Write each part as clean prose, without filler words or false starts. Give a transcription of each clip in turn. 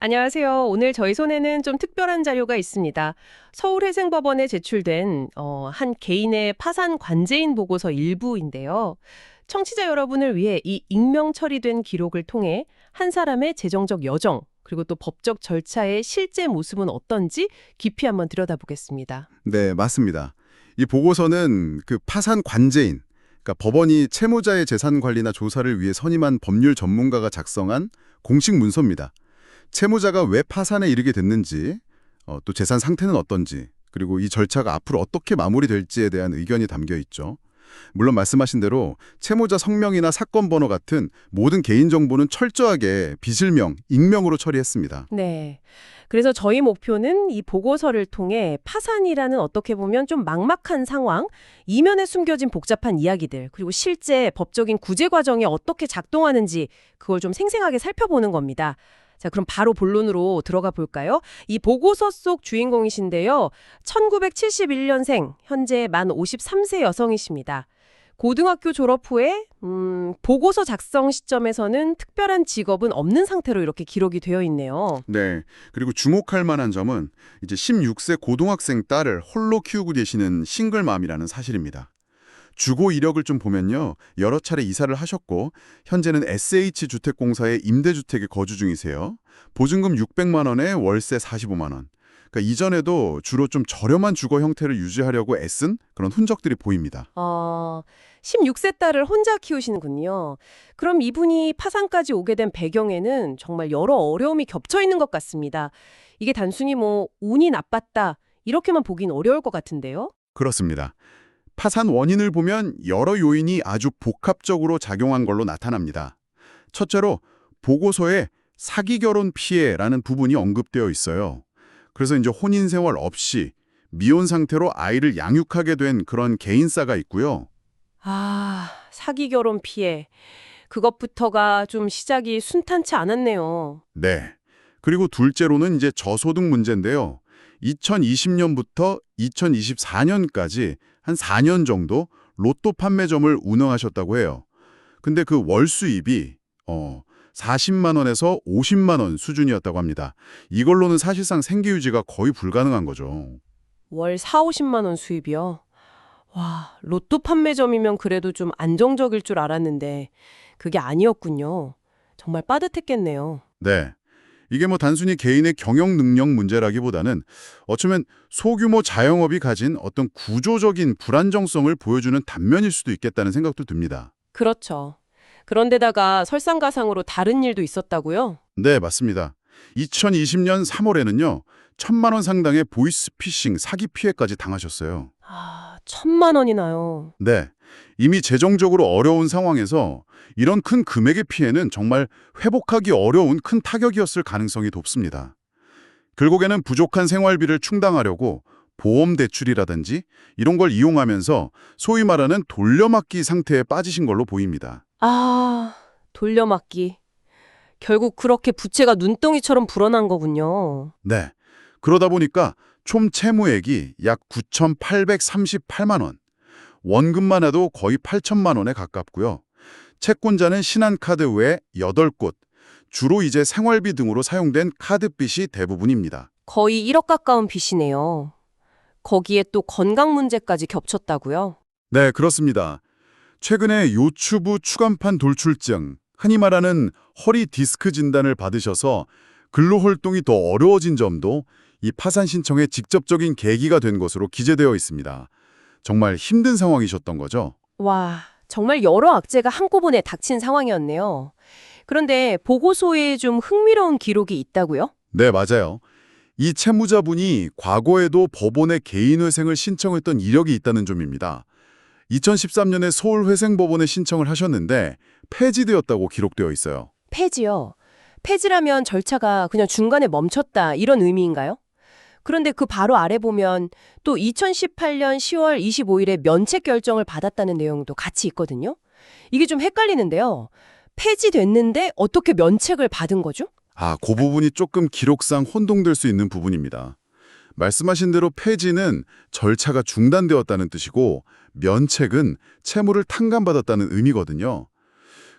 안녕하세요. 오늘 저희 손에는 좀 특별한 자료가 있습니다. 서울회생법원에 제출된 한 개인의 파산 관제인 보고서 일부인데요. 청취자 여러분을 위해 이 익명 처리된 기록을 통해 한 사람의 재정적 여정, 그리고 또 법적 절차의 실제 모습은 어떤지 깊이 한번 들여다보겠습니다. 네, 맞습니다. 이 보고서는 그 파산 관제인, 그러니까 법원이 채무자의 재산 관리나 조사를 위해 선임한 법률 전문가가 작성한 공식 문서입니다. 채무자가 왜 파산에 이르게 됐는지, 또 재산 상태는 어떤지, 그리고 이 절차가 앞으로 어떻게 마무리될지에 대한 의견이 담겨 있죠. 물론 말씀하신 대로 채무자 성명이나 사건 번호 같은 모든 개인 정보는 철저하게 비실명, 익명으로 처리했습니다. 네. 그래서 저희 목표는 이 보고서를 통해 파산이라는 어떻게 보면 좀 막막한 상황, 이면에 숨겨진 복잡한 이야기들, 그리고 실제 법적인 구제 과정이 어떻게 작동하는지 그걸 좀 생생하게 살펴보는 겁니다. 자, 그럼 바로 본론으로 들어가 볼까요? 이 보고서 속 주인공이신데요. 1971년생, 현재 만 53세 여성이십니다. 고등학교 졸업 후에 보고서 작성 시점에서는 특별한 직업은 없는 상태로 이렇게 기록이 되어 있네요. 네. 그리고 주목할 만한 점은 이제 16세 고등학생 딸을 홀로 키우고 계시는 싱글맘이라는 사실입니다. 주거 이력을 좀 보면요. 여러 차례 이사를 하셨고 현재는 SH주택공사의 임대주택에 거주 중이세요. 보증금 600만 원에 월세 45만 원. 그러니까 이전에도 주로 좀 저렴한 주거 형태를 유지하려고 애쓴 그런 흔적들이 보입니다. 16세 딸을 혼자 키우시는군요. 그럼 이분이 파산까지 오게 된 배경에는 정말 여러 어려움이 겹쳐 있는 것 같습니다. 이게 단순히 뭐 운이 나빴다 이렇게만 보긴 어려울 것 같은데요. 그렇습니다. 파산 원인을 보면 여러 요인이 아주 복합적으로 작용한 걸로 나타납니다. 첫째로 보고서에 사기 결혼 피해라는 부분이 언급되어 있어요. 그래서 이제 혼인 생활 없이 미혼 상태로 아이를 양육하게 된 그런 개인사가 있고요. 사기 결혼 피해. 그것부터가 좀 시작이 순탄치 않았네요. 네. 그리고 둘째로는 이제 저소득 문제인데요. 2020년부터 2024년까지 한 4년 정도 로또 판매점을 운영하셨다고 해요. 근데 그 월 수입이 40만 원에서 50만 원 수준이었다고 합니다. 이걸로는 사실상 생계 유지가 거의 불가능한 거죠. 월 4, 50만 원 수입이요? 와, 로또 판매점이면 그래도 좀 안정적일 줄 알았는데 그게 아니었군요. 정말 빠듯했겠네요. 네. 이게 뭐 단순히 개인의 경영 능력 문제라기보다는 어쩌면 소규모 자영업이 가진 어떤 구조적인 불안정성을 보여주는 단면일 수도 있겠다는 생각도 듭니다. 그렇죠. 그런데다가 설상가상으로 다른 일도 있었다고요? 네, 맞습니다. 2020년 3월에는요. 1,000만 원 상당의 보이스피싱 사기 피해까지 당하셨어요. 1,000만 원이나요. 네. 이미 재정적으로 어려운 상황에서 이런 큰 금액의 피해는 정말 회복하기 어려운 큰 타격이었을 가능성이 높습니다. 결국에는 부족한 생활비를 충당하려고 보험 대출이라든지 이런 걸 이용하면서 소위 말하는 돌려막기 상태에 빠지신 걸로 보입니다. 돌려막기. 결국 그렇게 부채가 눈덩이처럼 불어난 거군요. 네. 그러다 보니까 총 채무액이 약 9,838만 원, 원금만 해도 거의 8천만 원에 가깝고요. 채권자는 신한카드 외 8곳, 주로 이제 생활비 등으로 사용된 카드빚이 대부분입니다. 거의 1억 가까운 빚이네요. 거기에 또 건강 문제까지 겹쳤다고요? 네, 그렇습니다. 최근에 요추부 추간판 돌출증, 흔히 말하는 허리 디스크 진단을 받으셔서 근로활동이 더 어려워진 점도 이 파산 신청의 직접적인 계기가 된 것으로 기재되어 있습니다. 정말 힘든 상황이셨던 거죠? 와, 정말 여러 악재가 한꺼번에 닥친 상황이었네요. 그런데 보고서에 좀 흥미로운 기록이 있다고요? 네, 맞아요. 이 채무자분이 과거에도 법원에 개인회생을 신청했던 이력이 있다는 점입니다. 2013년에 서울회생법원에 신청을 하셨는데 폐지되었다고 기록되어 있어요. 폐지요. 폐지라면 절차가 그냥 중간에 멈췄다 이런 의미인가요? 그런데 그 바로 아래 보면 또 2018년 10월 25일에 면책 결정을 받았다는 내용도 같이 있거든요. 이게 좀 헷갈리는데요. 폐지됐는데 어떻게 면책을 받은 거죠? 그 부분이 조금 기록상 혼동될 수 있는 부분입니다. 말씀하신 대로 폐지는 절차가 중단되었다는 뜻이고 면책은 채무를 탕감받았다는 의미거든요.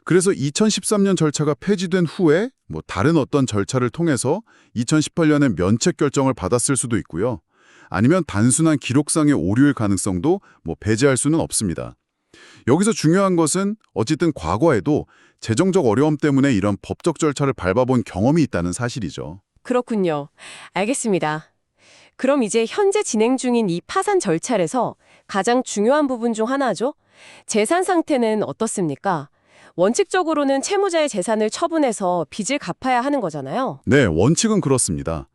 그래서 2013년 절차가 폐지된 후에 다른 어떤 절차를 통해서 2018년에 면책 결정을 받았을 수도 있고요. 아니면 단순한 기록상의 오류일 가능성도 배제할 수는 없습니다. 여기서 중요한 것은 어쨌든 과거에도 재정적 어려움 때문에 이런 법적 절차를 밟아본 경험이 있다는 사실이죠. 그렇군요. 알겠습니다. 그럼 이제 현재 진행 중인 이 파산 절차에서 가장 중요한 부분 중 하나죠. 재산 상태는 어떻습니까? 원칙적으로는 채무자의 재산을 처분해서 빚을 갚아야 하는 거잖아요. 네, 원칙은 그렇습니다.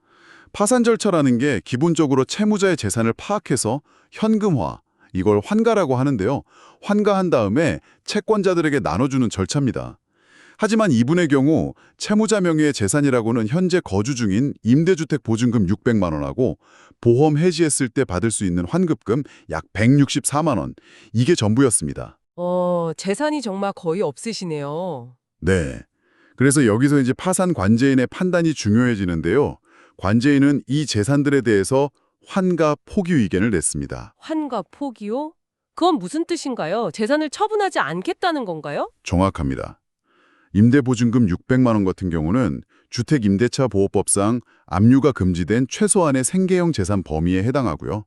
파산 절차라는 게 기본적으로 채무자의 재산을 파악해서 현금화, 이걸 환가라고 하는데요. 환가한 다음에 채권자들에게 나눠주는 절차입니다. 하지만 이분의 경우 채무자 명의의 재산이라고는 현재 거주 중인 임대주택 보증금 600만 원하고 보험 해지했을 때 받을 수 있는 환급금 약 164만 원, 이게 전부였습니다. 재산이 정말 거의 없으시네요. 네. 그래서 여기서 이제 파산 관제인의 판단이 중요해지는데요. 관제인은 이 재산들에 대해서 환가 포기 의견을 냈습니다. 환가 포기요? 그건 무슨 뜻인가요? 재산을 처분하지 않겠다는 건가요? 정확합니다. 임대보증금 600만 원 같은 경우는 주택임대차보호법상 압류가 금지된 최소한의 생계형 재산 범위에 해당하고요.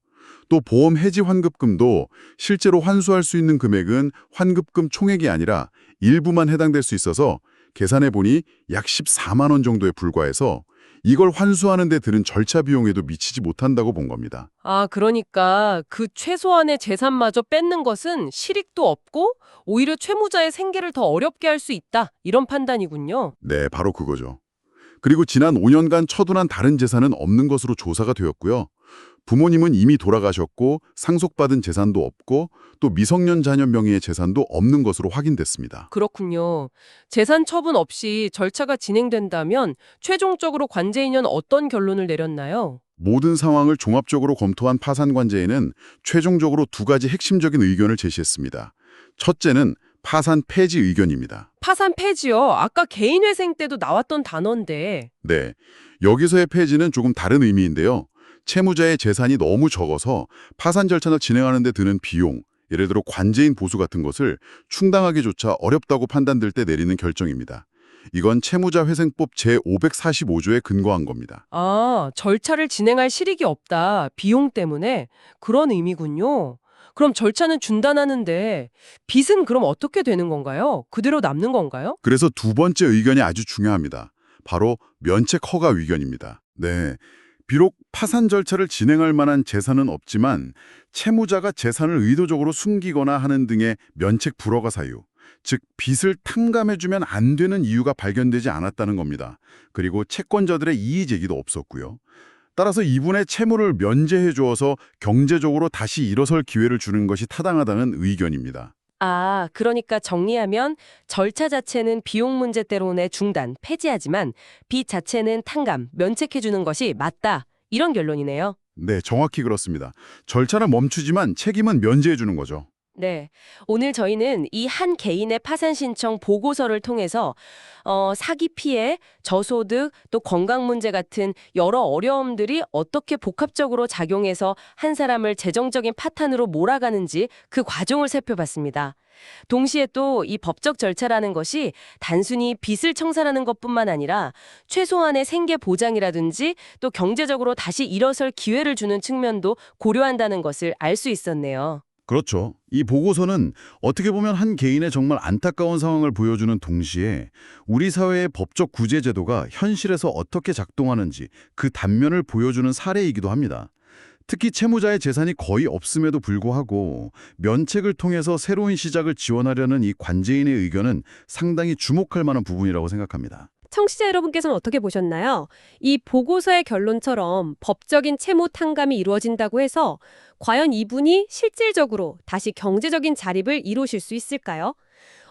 또 보험 해지 환급금도 실제로 환수할 수 있는 금액은 환급금 총액이 아니라 일부만 해당될 수 있어서 계산해보니 약 14만 원 정도에 불과해서 이걸 환수하는 데 드는 절차 비용에도 미치지 못한다고 본 겁니다. 그러니까 그 최소한의 재산마저 뺏는 것은 실익도 없고 오히려 채무자의 생계를 더 어렵게 할 수 있다. 이런 판단이군요. 네, 바로 그거죠. 그리고 지난 5년간 처분한 다른 재산은 없는 것으로 조사가 되었고요. 부모님은 이미 돌아가셨고 상속받은 재산도 없고 또 미성년 자녀 명의의 재산도 없는 것으로 확인됐습니다. 그렇군요. 재산 처분 없이 절차가 진행된다면 최종적으로 관제인은 어떤 결론을 내렸나요? 모든 상황을 종합적으로 검토한 파산관제인은 최종적으로 두 가지 핵심적인 의견을 제시했습니다. 첫째는 파산 폐지 의견입니다. 파산 폐지요. 아까 개인회생 때도 나왔던 단어인데. 네, 여기서의 폐지는 조금 다른 의미인데요. 채무자의 재산이 너무 적어서 파산 절차를 진행하는 데 드는 비용, 예를 들어 관제인 보수 같은 것을 충당하기조차 어렵다고 판단될 때 내리는 결정입니다. 이건 채무자 회생법 제545조에 근거한 겁니다. 절차를 진행할 실익이 없다. 비용 때문에. 그런 의미군요. 그럼 절차는 중단하는데 빚은 그럼 어떻게 되는 건가요? 그대로 남는 건가요? 그래서 두 번째 의견이 아주 중요합니다. 바로 면책 허가 의견입니다. 네, 비록 파산 절차를 진행할 만한 재산은 없지만 채무자가 재산을 의도적으로 숨기거나 하는 등의 면책 불허가 사유, 즉 빚을 탕감해주면 안 되는 이유가 발견되지 않았다는 겁니다. 그리고 채권자들의 이의 제기도 없었고요. 따라서 이분의 채무를 면제해 주어서 경제적으로 다시 일어설 기회를 주는 것이 타당하다는 의견입니다. 그러니까 정리하면 절차 자체는 비용 문제 때문에 중단, 폐지하지만 빚 자체는 탕감, 면책해주는 것이 맞다. 이런 결론이네요. 네, 정확히 그렇습니다. 절차는 멈추지만 책임은 면제해 주는 거죠. 네. 오늘 저희는 이 한 개인의 파산 신청 보고서를 통해서 사기 피해, 저소득, 또 건강 문제 같은 여러 어려움들이 어떻게 복합적으로 작용해서 한 사람을 재정적인 파탄으로 몰아가는지 그 과정을 살펴봤습니다. 동시에 또 이 법적 절차라는 것이 단순히 빚을 청산하는 것뿐만 아니라 최소한의 생계 보장이라든지 또 경제적으로 다시 일어설 기회를 주는 측면도 고려한다는 것을 알 수 있었네요. 그렇죠. 이 보고서는 어떻게 보면 한 개인의 정말 안타까운 상황을 보여주는 동시에 우리 사회의 법적 구제 제도가 현실에서 어떻게 작동하는지 그 단면을 보여주는 사례이기도 합니다. 특히 채무자의 재산이 거의 없음에도 불구하고 면책을 통해서 새로운 시작을 지원하려는 이 관제인의 의견은 상당히 주목할 만한 부분이라고 생각합니다. 청취자 여러분께서는 어떻게 보셨나요? 이 보고서의 결론처럼 법적인 채무 탕감이 이루어진다고 해서 과연 이분이 실질적으로 다시 경제적인 자립을 이루실 수 있을까요?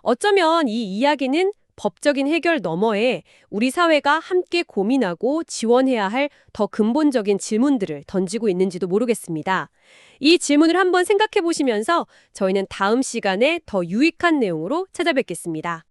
어쩌면 이 이야기는 법적인 해결 너머에 우리 사회가 함께 고민하고 지원해야 할 더 근본적인 질문들을 던지고 있는지도 모르겠습니다. 이 질문을 한번 생각해 보시면서 저희는 다음 시간에 더 유익한 내용으로 찾아뵙겠습니다.